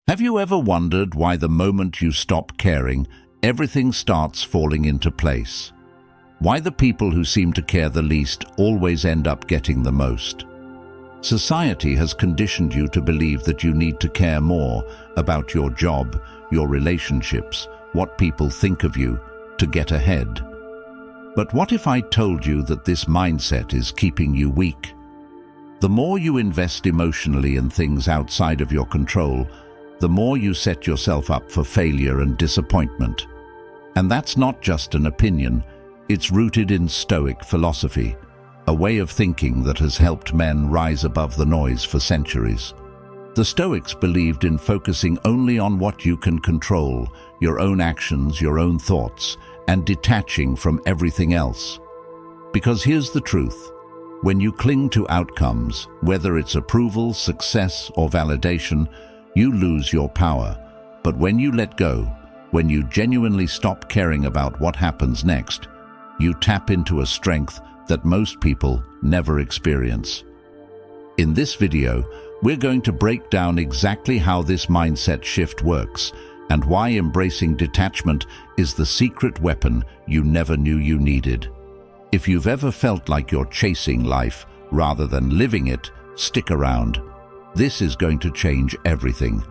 Have you ever wondered why the moment you stop caring, everything starts falling into place? Why the people who seem to care the least always end up getting the most? Society has conditioned you to believe that you need to care more about your job, your relationships, what people think of you, to get ahead. But what if I told you that this mindset is keeping you weak? The more you invest emotionally in things outside of your control, the more you set yourself up for failure and disappointment. And that's not just an opinion, it's rooted in Stoic philosophy, a way of thinking that has helped men rise above the noise for centuries. The Stoics believed in focusing only on what you can control, your own actions, your own thoughts, and detaching from everything else. Because here's the truth: when you cling to outcomes, whether it's approval, success, or validation, you lose your power. But when you let go, when you genuinely stop caring about what happens next, you tap into a strength that most people never experience. In this video, we're going to break down exactly how this mindset shift works and why embracing detachment is the secret weapon you never knew you needed. If you've ever felt like you're chasing life rather than living it, stick around. This is going to change everything.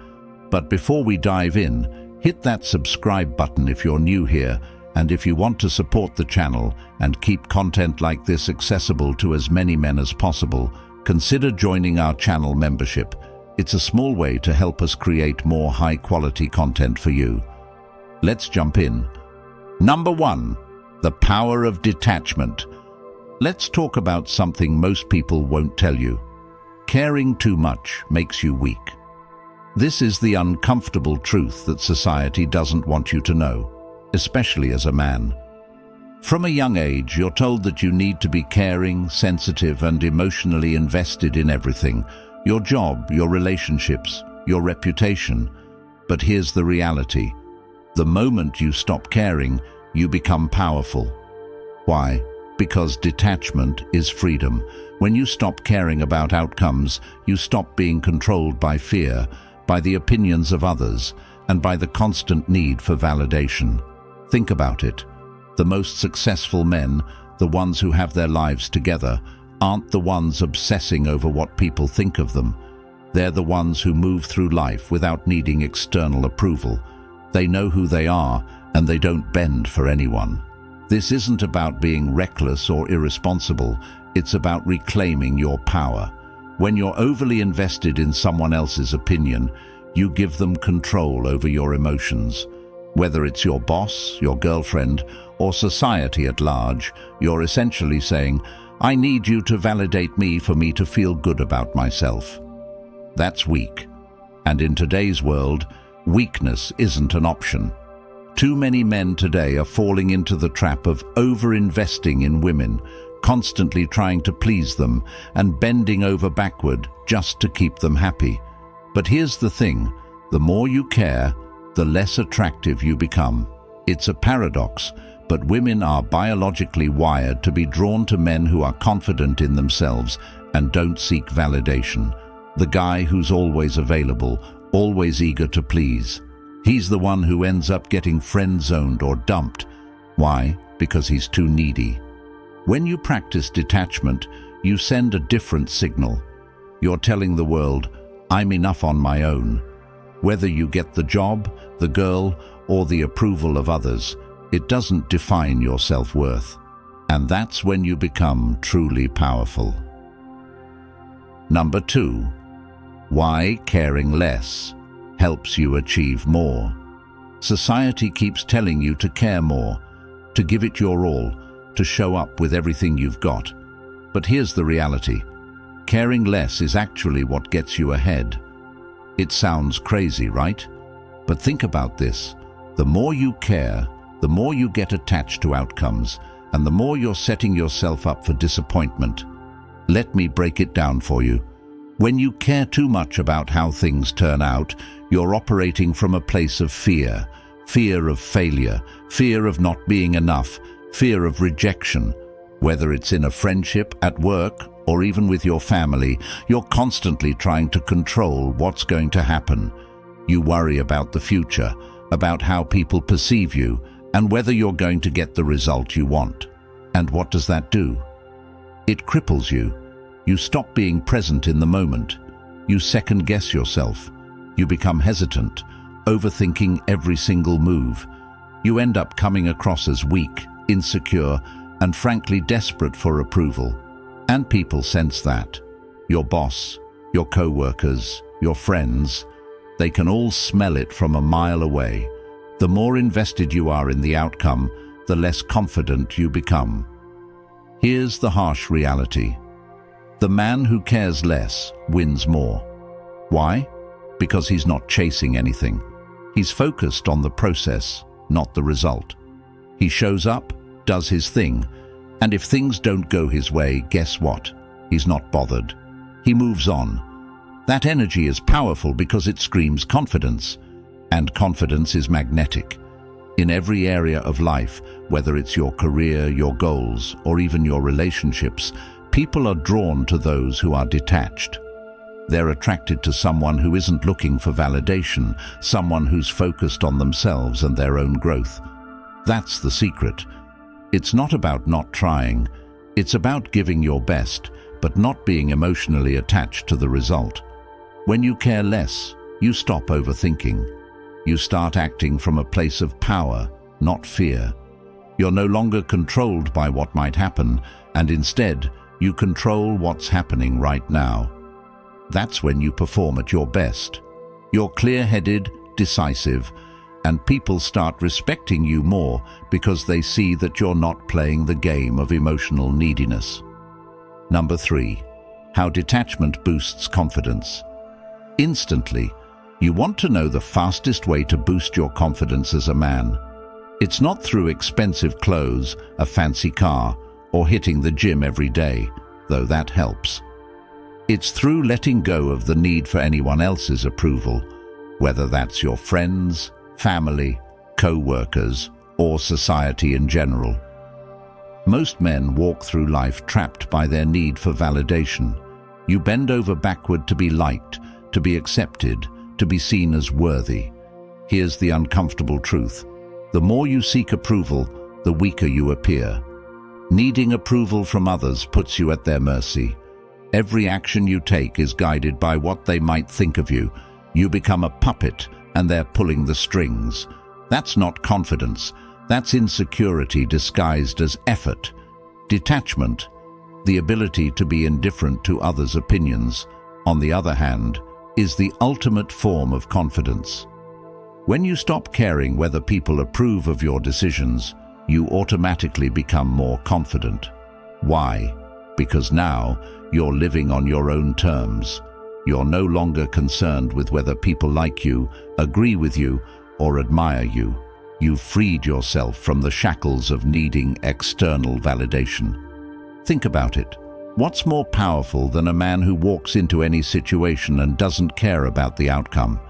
But before we dive in, hit that subscribe button if you're new here, and if you want to support the channel and keep content like this accessible to as many men as possible, consider joining our channel membership. It's a small way to help us create more high-quality content for you. Let's jump in. Number 1. The power of detachment. Let's talk about something most people won't tell you. Caring too much makes you weak. This is the uncomfortable truth that society doesn't want you to know, especially as a man. From a young age, you're told that you need to be caring, sensitive, and emotionally invested in everything: your job, your relationships, your reputation. But here's the reality: the moment you stop caring, you become powerful. Why? Because detachment is freedom. When you stop caring about outcomes, you stop being controlled by fear, by the opinions of others, and by the constant need for validation. Think about it. The most successful men, the ones who have their lives together, aren't the ones obsessing over what people think of them. They're the ones who move through life without needing external approval. They know who they are, and they don't bend for anyone. This isn't about being reckless or irresponsible. It's about reclaiming your power. When you're overly invested in someone else's opinion, you give them control over your emotions. Whether it's your boss, your girlfriend, or society at large, you're essentially saying, "I need you to validate me for me to feel good about myself." That's weak. And in today's world, weakness isn't an option. Too many men today are falling into the trap of over-investing in women, constantly trying to please them and bending over backward just to keep them happy. But here's the thing: the more you care, the less attractive you become. It's a paradox, but women are biologically wired to be drawn to men who are confident in themselves and don't seek validation. The guy who's always available, always eager to please. He's the one who ends up getting friend-zoned or dumped. Why? Because he's too needy. When you practice detachment, you send a different signal. You're telling the world, "I'm enough on my own." Whether you get the job, the girl, or the approval of others, it doesn't define your self-worth. And that's when you become truly powerful. Number 2. Why caring less helps you achieve more. Society keeps telling you to care more, to give it your all, to show up with everything you've got. But here's the reality: caring less is actually what gets you ahead. It sounds crazy, right? But think about this. The more you care, the more you get attached to outcomes, and the more you're setting yourself up for disappointment. Let me break it down for you. When you care too much about how things turn out, you're operating from a place of fear. Fear of failure, fear of not being enough, fear of rejection. Whether it's in a friendship, at work, or even with your family, you're constantly trying to control what's going to happen. You worry about the future, about how people perceive you, and whether you're going to get the result you want. And what does that do? It cripples you. You stop being present in the moment. You second-guess yourself. You become hesitant, overthinking every single move. You end up coming across as weak, insecure, and frankly desperate for approval. And people sense that. Your boss, your co-workers, your friends, they can all smell it from a mile away. The more invested you are in the outcome, the less confident you become. Here's the harsh reality. The man who cares less wins more. Why? Because he's not chasing anything. He's focused on the process, not the result. He shows up, does his thing, and if things don't go his way, guess what? He's not bothered. He moves on. That energy is powerful because it screams confidence, and confidence is magnetic. In every area of life, whether it's your career, your goals, or even your relationships, people are drawn to those who are detached. They're attracted to someone who isn't looking for validation, someone who's focused on themselves and their own growth. That's the secret. It's not about not trying. It's about giving your best, but not being emotionally attached to the result. When you care less, you stop overthinking. You start acting from a place of power, not fear. You're no longer controlled by what might happen, and instead, you control what's happening right now. That's when you perform at your best. You're clear-headed, decisive, and people start respecting you more because they see that you're not playing the game of emotional neediness. Number 3, how detachment boosts confidence. Instantly, you want to know the fastest way to boost your confidence as a man. It's not through expensive clothes, a fancy car, or hitting the gym every day, though that helps. It's through letting go of the need for anyone else's approval, whether that's your friends, family, co-workers, or society in general. Most men walk through life trapped by their need for validation. You bend over backward to be liked, to be accepted, to be seen as worthy. Here's the uncomfortable truth. The more you seek approval, the weaker you appear. Needing approval from others puts you at their mercy. Every action you take is guided by what they might think of you. You become a puppet, and they're pulling the strings. That's not confidence. That's insecurity disguised as effort. Detachment, the ability to be indifferent to others' opinions, on the other hand, is the ultimate form of confidence. When you stop caring whether people approve of your decisions, you automatically become more confident. Why? Because now you're living on your own terms. You're no longer concerned with whether people like you, agree with you, or admire you. You've freed yourself from the shackles of needing external validation. Think about it. What's more powerful than a man who walks into any situation and doesn't care about the outcome?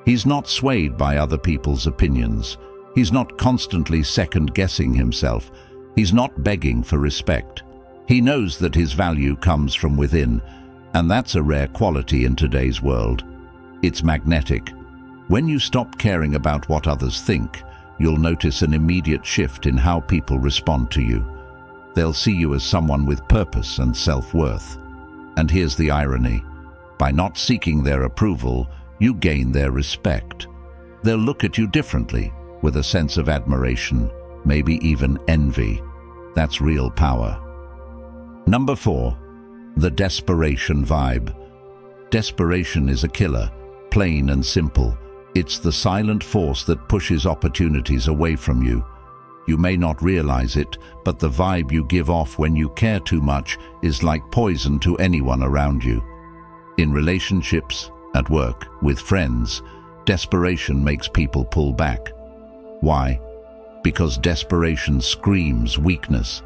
He's not swayed by other people's opinions. He's not constantly second-guessing himself. He's not begging for respect. He knows that his value comes from within, and that's a rare quality in today's world. It's magnetic. When you stop caring about what others think, you'll notice an immediate shift in how people respond to you. They'll see you as someone with purpose and self-worth. And here's the irony. By not seeking their approval, you gain their respect. They'll look at you differently, with a sense of admiration, maybe even envy. That's real power. Number 4, the Desperation Vibe. Desperation is a killer, plain and simple. It's the silent force that pushes opportunities away from you. You may not realize it, but the vibe you give off when you care too much is like poison to anyone around you. In relationships, at work, with friends, desperation makes people pull back. Why? Because desperation screams weakness.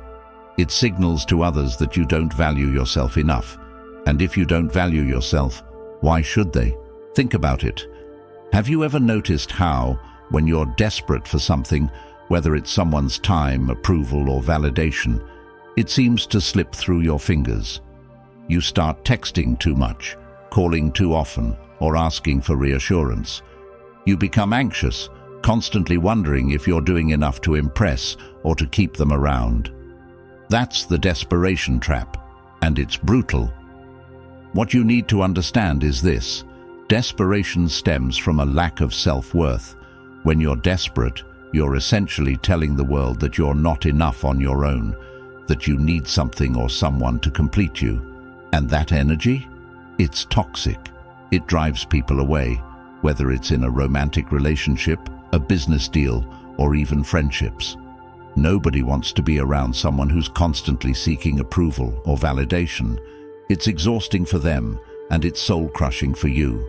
It signals to others that you don't value yourself enough. And if you don't value yourself, why should they? Think about it. Have you ever noticed how, when you're desperate for something, whether it's someone's time, approval, or validation, it seems to slip through your fingers? You start texting too much, calling too often, or asking for reassurance. You become anxious, constantly wondering if you're doing enough to impress or to keep them around. That's the desperation trap, and it's brutal. What you need to understand is this: desperation stems from a lack of self-worth. When you're desperate, you're essentially telling the world that you're not enough on your own, that you need something or someone to complete you. And that energy? It's toxic. It drives people away, whether it's in a romantic relationship, a business deal, or even friendships. Nobody wants to be around someone who's constantly seeking approval or validation. It's exhausting for them, and it's soul-crushing for you.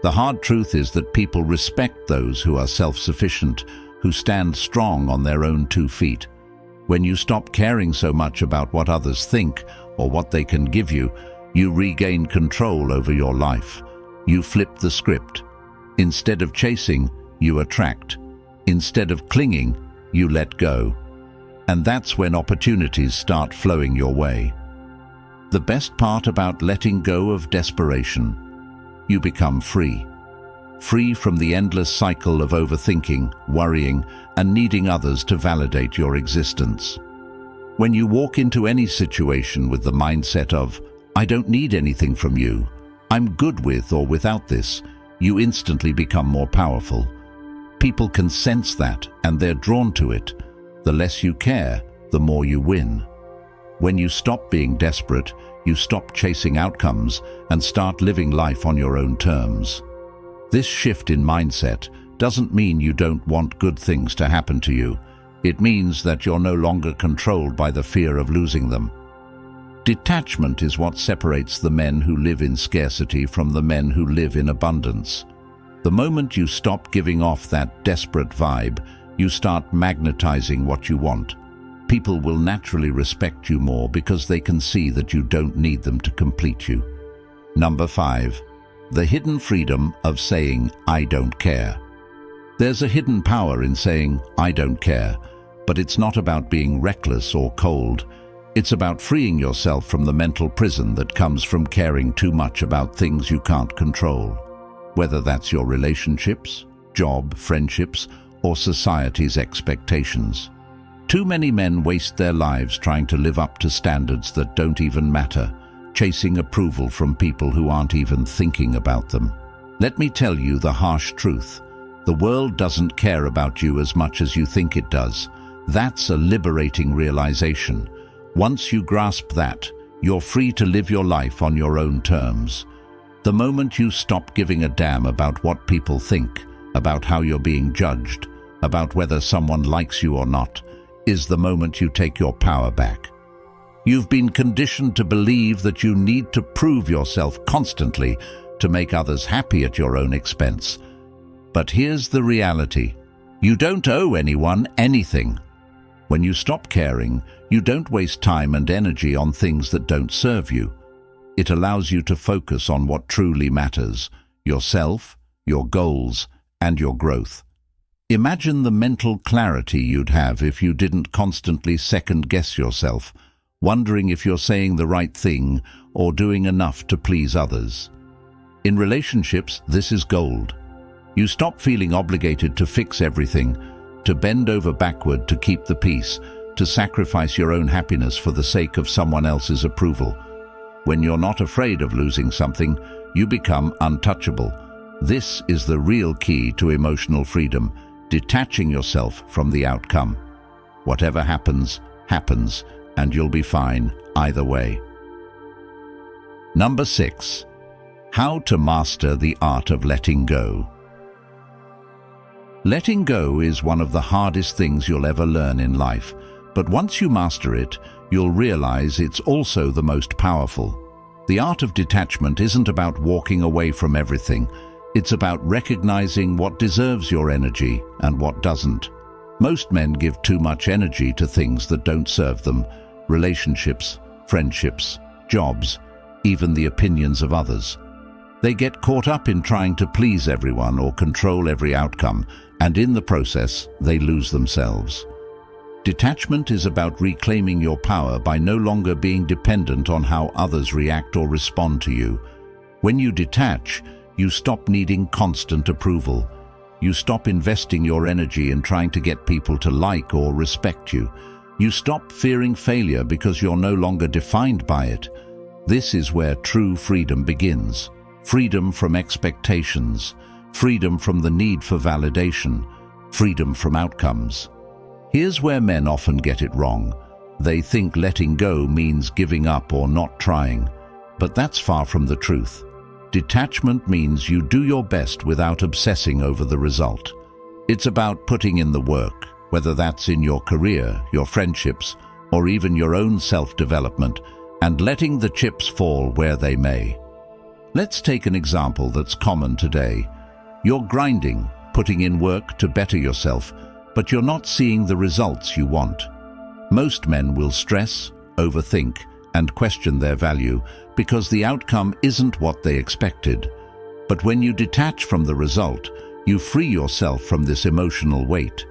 The hard truth is that people respect those who are self-sufficient, who stand strong on their own 2 feet. When you stop caring so much about what others think or what they can give you, you regain control over your life. You flip the script. Instead of chasing, you attract. Instead of clinging, you let go. And that's when opportunities start flowing your way. The best part about letting go of desperation: you become free. Free from the endless cycle of overthinking, worrying, and needing others to validate your existence. When you walk into any situation with the mindset of, "I don't need anything from you, I'm good with or without this," you instantly become more powerful. People can sense that, and they're drawn to it. The less you care, the more you win. When you stop being desperate, you stop chasing outcomes and start living life on your own terms. This shift in mindset doesn't mean you don't want good things to happen to you. It means that you're no longer controlled by the fear of losing them. Detachment is what separates the men who live in scarcity from the men who live in abundance. The moment you stop giving off that desperate vibe, you start magnetizing what you want. People will naturally respect you more because they can see that you don't need them to complete you. Number 5. The hidden freedom of saying, "I don't care." There's a hidden power in saying, "I don't care," but it's not about being reckless or cold. It's about freeing yourself from the mental prison that comes from caring too much about things you can't control. Whether that's your relationships, job, friendships, or society's expectations. Too many men waste their lives trying to live up to standards that don't even matter, chasing approval from people who aren't even thinking about them. Let me tell you the harsh truth. The world doesn't care about you as much as you think it does. That's a liberating realization. Once you grasp that, you're free to live your life on your own terms. The moment you stop giving a damn about what people think, about how you're being judged, about whether someone likes you or not, is the moment you take your power back. You've been conditioned to believe that you need to prove yourself constantly to make others happy at your own expense. But here's the reality. You don't owe anyone anything. When you stop caring, you don't waste time and energy on things that don't serve you. It allows you to focus on what truly matters: yourself, your goals, and your growth. Imagine the mental clarity you'd have if you didn't constantly second-guess yourself, wondering if you're saying the right thing or doing enough to please others. In relationships, this is gold. You stop feeling obligated to fix everything, to bend over backward to keep the peace, to sacrifice your own happiness for the sake of someone else's approval. When you're not afraid of losing something, you become untouchable. This is the real key to emotional freedom, detaching yourself from the outcome. Whatever happens, happens, and you'll be fine either way. Number 6. How to master the art of letting go. Letting go is one of the hardest things you'll ever learn in life, but once you master it, you'll realize it's also the most powerful. The art of detachment isn't about walking away from everything. It's about recognizing what deserves your energy and what doesn't. Most men give too much energy to things that don't serve them: relationships, friendships, jobs, even the opinions of others. They get caught up in trying to please everyone or control every outcome, and in the process, they lose themselves. Detachment is about reclaiming your power by no longer being dependent on how others react or respond to you. When you detach, you stop needing constant approval. You stop investing your energy in trying to get people to like or respect you. You stop fearing failure because you're no longer defined by it. This is where true freedom begins. Freedom from expectations, freedom from the need for validation, freedom from outcomes. Here's where men often get it wrong. They think letting go means giving up or not trying, but that's far from the truth. Detachment means you do your best without obsessing over the result. It's about putting in the work, whether that's in your career, your friendships, or even your own self-development, and letting the chips fall where they may. Let's take an example that's common today. You're grinding, putting in work to better yourself, but you're not seeing the results you want. Most men will stress, overthink, and question their value because the outcome isn't what they expected. But when you detach from the result, you free yourself from this emotional weight.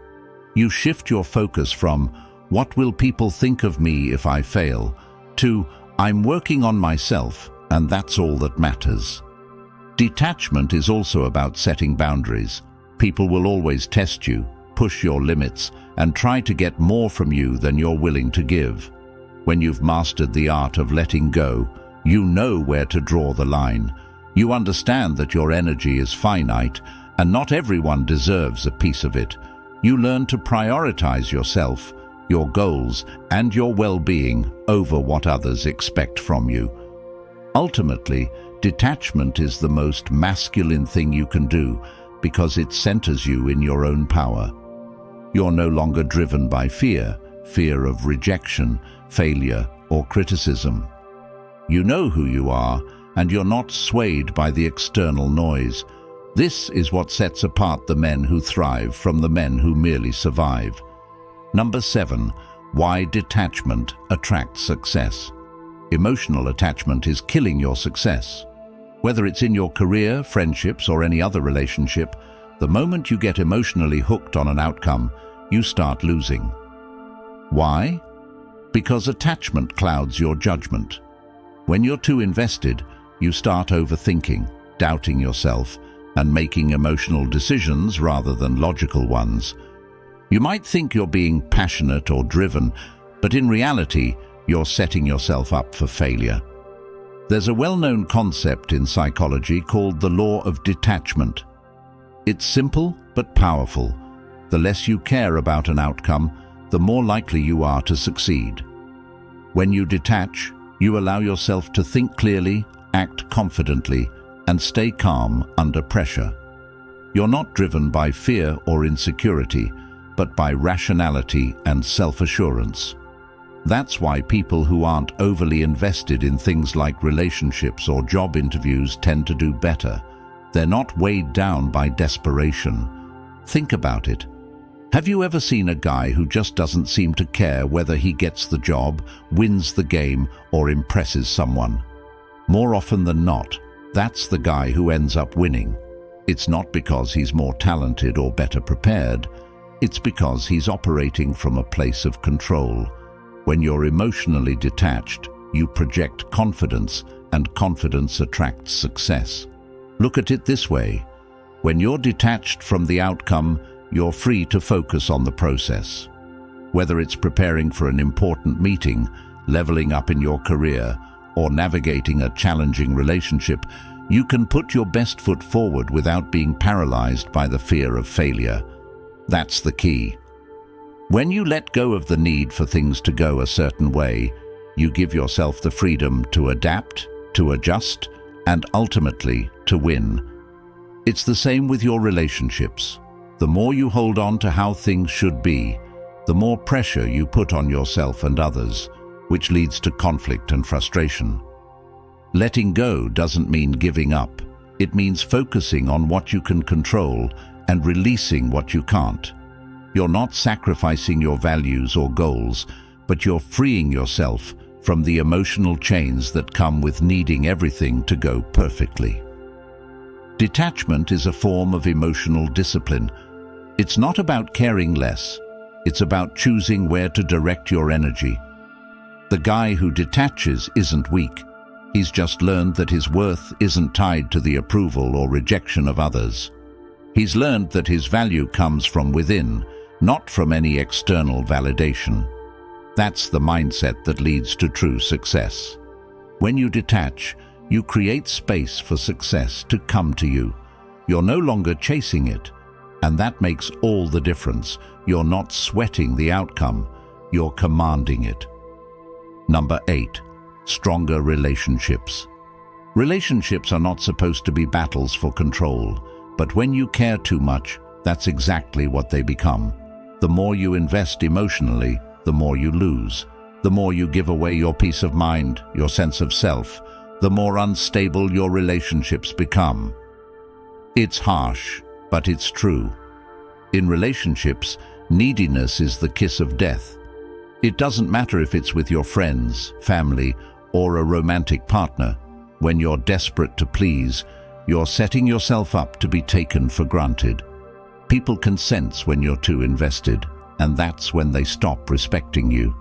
You shift your focus from, "What will people think of me if I fail?" to, "I'm working on myself, and that's all that matters." Detachment is also about setting boundaries. People will always test you, push your limits, and try to get more from you than you're willing to give. When you've mastered the art of letting go, you know where to draw the line. You understand that your energy is finite, and not everyone deserves a piece of it. You learn to prioritize yourself, your goals, and your well-being over what others expect from you. Ultimately, detachment is the most masculine thing you can do because it centers you in your own power. You're no longer driven by fear of rejection, failure, or criticism. You know who you are, and you're not swayed by the external noise. This is what sets apart the men who thrive from the men who merely survive. Number 7, why detachment attracts success. Emotional attachment is killing your success. Whether it's in your career, friendships, or any other relationship, the moment you get emotionally hooked on an outcome, you start losing. Why? Because attachment clouds your judgment. When you're too invested, you start overthinking, doubting yourself, and making emotional decisions rather than logical ones. You might think you're being passionate or driven, but in reality, you're setting yourself up for failure. There's a well-known concept in psychology called the Law of Detachment. It's simple but powerful. The less you care about an outcome, the more likely you are to succeed. When you detach, you allow yourself to think clearly, act confidently, and stay calm under pressure. You're not driven by fear or insecurity, but by rationality and self-assurance. That's why people who aren't overly invested in things like relationships or job interviews tend to do better. They're not weighed down by desperation. Think about it. Have you ever seen a guy who just doesn't seem to care whether he gets the job, wins the game, or impresses someone? More often than not, that's the guy who ends up winning. It's not because he's more talented or better prepared. It's because he's operating from a place of control. When you're emotionally detached, you project confidence, and confidence attracts success. Look at it this way. When you're detached from the outcome, you're free to focus on the process. Whether it's preparing for an important meeting, leveling up in your career, or navigating a challenging relationship, you can put your best foot forward without being paralyzed by the fear of failure. That's the key. When you let go of the need for things to go a certain way, you give yourself the freedom to adapt, to adjust, and ultimately to win. It's the same with your relationships. The more you hold on to how things should be, the more pressure you put on yourself and others, which leads to conflict and frustration. Letting go doesn't mean giving up. It means focusing on what you can control and releasing what you can't. You're not sacrificing your values or goals, but you're freeing yourself from the emotional chains that come with needing everything to go perfectly. Detachment is a form of emotional discipline. It's not about caring less. It's about choosing where to direct your energy. The guy who detaches isn't weak. He's just learned that his worth isn't tied to the approval or rejection of others. He's learned that his value comes from within, not from any external validation. That's the mindset that leads to true success. When you detach, you create space for success to come to you. You're no longer chasing it, and that makes all the difference. You're not sweating the outcome, you're commanding it. Number 8. Stronger relationships. Relationships are not supposed to be battles for control, but when you care too much, that's exactly what they become. The more you invest emotionally, the more you lose. The more you give away your peace of mind, your sense of self, the more unstable your relationships become. It's harsh, but it's true. In relationships, neediness is the kiss of death. It doesn't matter if it's with your friends, family, or a romantic partner. When you're desperate to please, you're setting yourself up to be taken for granted. People can sense when you're too invested, and that's when they stop respecting you.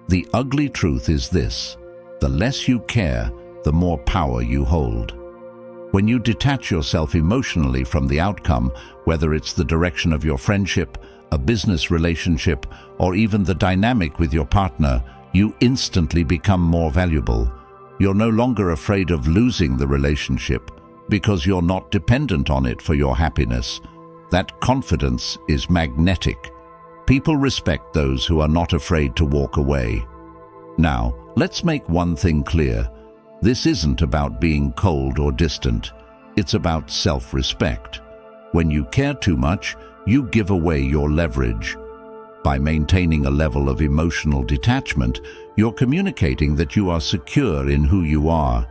The ugly truth is this: the less you care, the more power you hold. When you detach yourself emotionally from the outcome, whether it's the direction of your friendship, a business relationship, or even the dynamic with your partner, you instantly become more valuable. You're no longer afraid of losing the relationship because you're not dependent on it for your happiness. That confidence is magnetic. People respect those who are not afraid to walk away. Now, let's make one thing clear. This isn't about being cold or distant. It's about self-respect. When you care too much, you give away your leverage. By maintaining a level of emotional detachment, you're communicating that you are secure in who you are,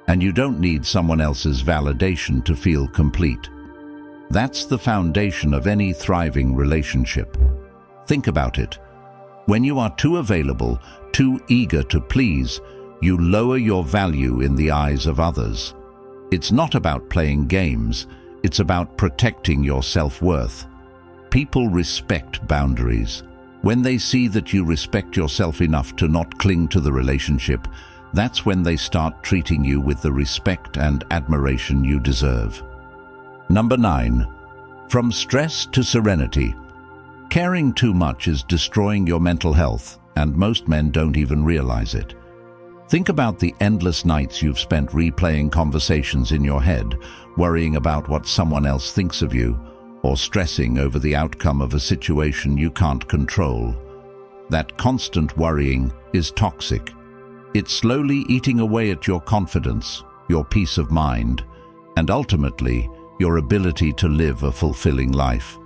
and you don't need someone else's validation to feel complete. That's the foundation of any thriving relationship. Think about it. When you are too available, too eager to please, you lower your value in the eyes of others. It's not about playing games, it's about protecting your self-worth. People respect boundaries. When they see that you respect yourself enough to not cling to the relationship, that's when they start treating you with the respect and admiration you deserve. Number 9. From stress to serenity. Caring too much is destroying your mental health, and most men don't even realize it. Think about the endless nights you've spent replaying conversations in your head, worrying about what someone else thinks of you, or stressing over the outcome of a situation you can't control. That constant worrying is toxic. It's slowly eating away at your confidence, your peace of mind, and ultimately, your ability to live a fulfilling life.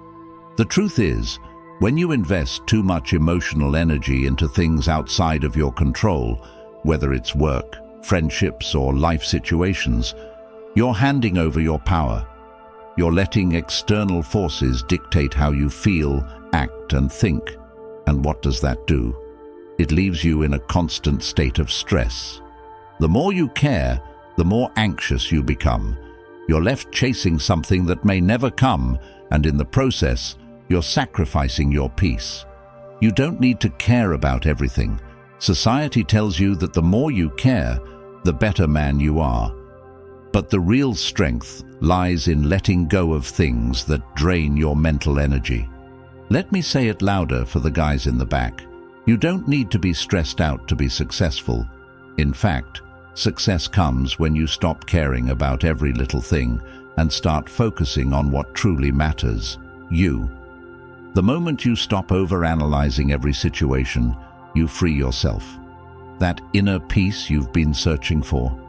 The truth is, when you invest too much emotional energy into things outside of your control, whether it's work, friendships, or life situations, you're handing over your power. You're letting external forces dictate how you feel, act, and think. And what does that do? It leaves you in a constant state of stress. The more you care, the more anxious you become. You're left chasing something that may never come, and in the process, you're sacrificing your peace. You don't need to care about everything. Society tells you that the more you care, the better man you are. But the real strength lies in letting go of things that drain your mental energy. Let me say it louder for the guys in the back. You don't need to be stressed out to be successful. In fact, success comes when you stop caring about every little thing and start focusing on what truly matters, you. The moment you stop overanalyzing every situation, you free yourself. That inner peace you've been searching for.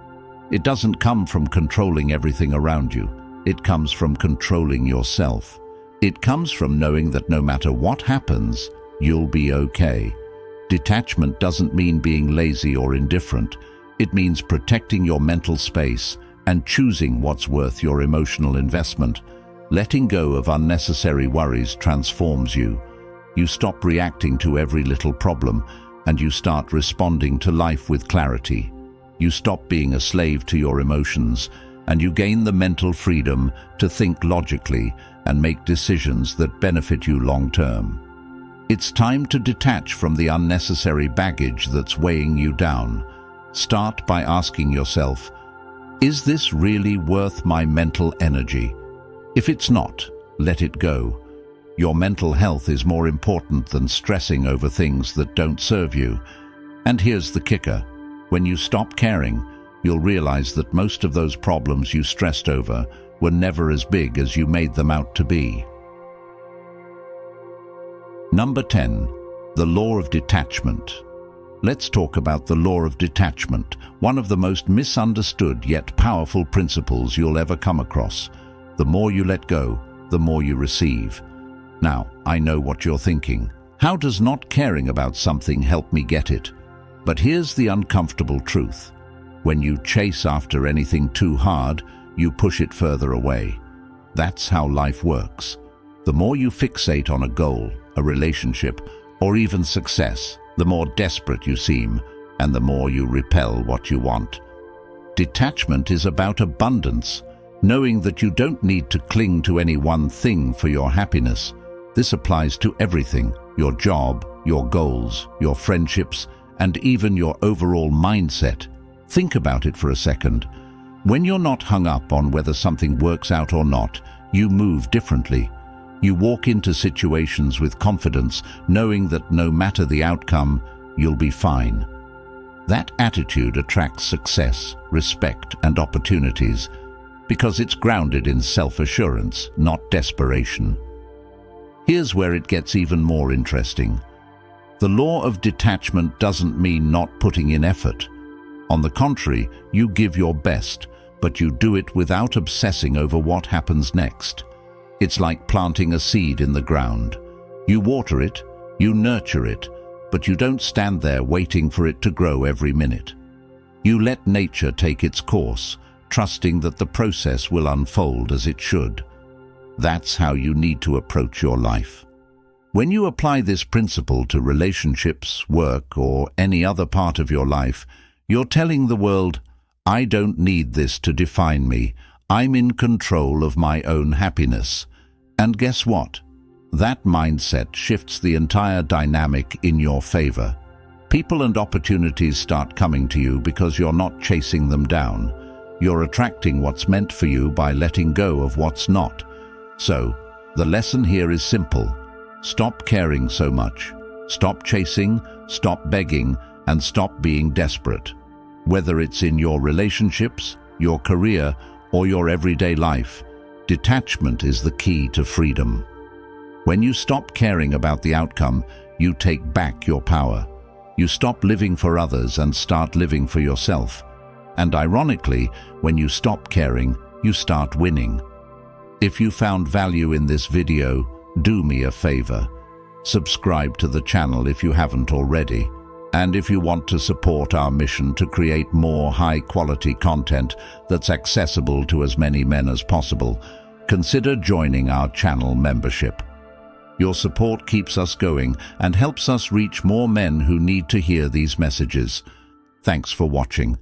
It doesn't come from controlling everything around you. It comes from controlling yourself. It comes from knowing that no matter what happens, you'll be okay. Detachment doesn't mean being lazy or indifferent. It means protecting your mental space and choosing what's worth your emotional investment. Letting go of unnecessary worries transforms you. You stop reacting to every little problem, and you start responding to life with clarity. You stop being a slave to your emotions, and you gain the mental freedom to think logically and make decisions that benefit you long-term. It's time to detach from the unnecessary baggage that's weighing you down. Start by asking yourself, is this really worth my mental energy? If it's not, Let it go. Your mental health is more important than stressing over things that don't serve you. And here's the kicker. When you stop caring, you'll realize that most of those problems you stressed over were never as big as you made them out to be. Number 10. The Law of Detachment. Let's talk about the Law of Detachment, one of the most misunderstood yet powerful principles you'll ever come across. The more you let go, the more you receive. Now, I know what you're thinking. How does not caring about something help me get it? But here's the uncomfortable truth. When you chase after anything too hard, you push it further away. That's how life works. The more you fixate on a goal, a relationship, or even success, the more desperate you seem, and the more you repel what you want. Detachment is about abundance, knowing that you don't need to cling to any one thing for your happiness. This applies to everything: your job, your goals, your friendships, and even your overall mindset. Think about it for a second. When you're not hung up on whether something works out or not, you move differently. You walk into situations with confidence, knowing that no matter the outcome, you'll be fine. That attitude attracts success, respect, and opportunities, because it's grounded in self-assurance, not desperation. Here's where it gets even more interesting. The law of detachment doesn't mean not putting in effort. On the contrary, you give your best, but you do it without obsessing over what happens next. It's like planting a seed in the ground. You water it, you nurture it, but you don't stand there waiting for it to grow every minute. You let nature take its course, trusting that the process will unfold as it should. That's how you need to approach your life. When you apply this principle to relationships, work, or any other part of your life, you're telling the world, I don't need this to define me. I'm in control of my own happiness. And guess what? That mindset shifts the entire dynamic in your favor. People and opportunities start coming to you because you're not chasing them down. You're attracting what's meant for you by letting go of what's not. So, the lesson here is simple. Stop caring so much. Stop chasing, stop begging, and stop being desperate. Whether it's in your relationships, your career, or your everyday life, detachment is the key to freedom. When you stop caring about the outcome, you take back your power. You stop living for others and start living for yourself. And ironically, when you stop caring, you start winning. If you found value in this video, do me a favor. Subscribe to the channel if you haven't already. And if you want to support our mission to create more high-quality content that's accessible to as many men as possible, consider joining our channel membership. Your support keeps us going and helps us reach more men who need to hear these messages. Thanks for watching.